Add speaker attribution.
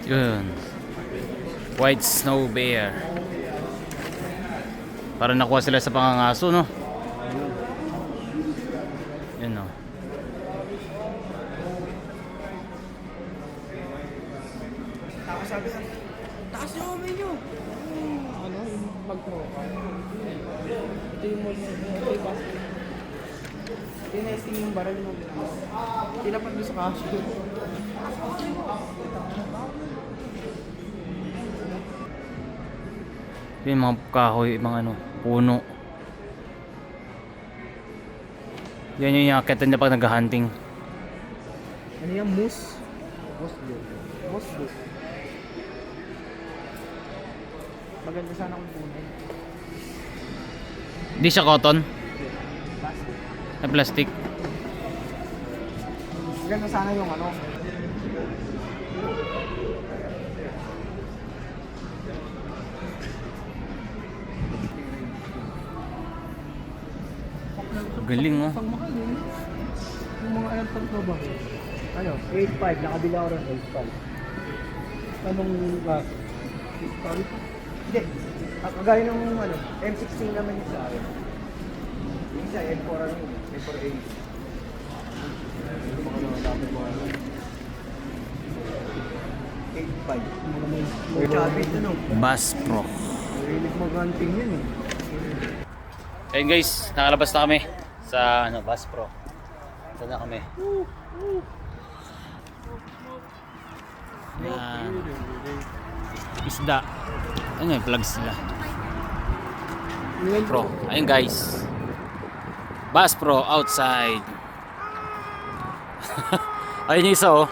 Speaker 1: Yun. White snow bear. Para nakuha sila sa pangangaso, no? Yun, no?
Speaker 2: Tapos sabi ka, taas yung umay nyo. Ano, yung bag mo. Ito yung mall mo. Ito yung basket. Tinesting yung baril mo. Tinapan doon sa cashew.
Speaker 1: Yung mga kahoy, mga ano, puno. Yan yung yakit nila pag nag-hunting.
Speaker 2: Ano yan? Moose? Moose blue. Moose blue. Maganda sana kung punin.
Speaker 1: Hindi siya cotton,
Speaker 2: Basket.
Speaker 1: na plastic.
Speaker 2: Maganda sana yung ano.
Speaker 1: Galing, oh.
Speaker 2: Pag mahal eh. Yung mga airport na ba? Ano? 8.5. Nakabila ko rin 8.5. Anong class? Sorry? Hindi. Kagaya ng ano, M16 naman yung sa akin. Yung isa, M4 ano yun. M4A. Yung mga dapat mo ano. 8.5. Chabit ano?
Speaker 1: Bass Pro.
Speaker 2: Mahilig mag-hunting yun eh.
Speaker 1: Ayun guys, nakalabas na kami sa ano, Bass Pro. Ito na kami. Yan. Isda. Ano yung plugs nila? Pro. Ayun guys. Bass Pro outside. Ayun yung isa, oh.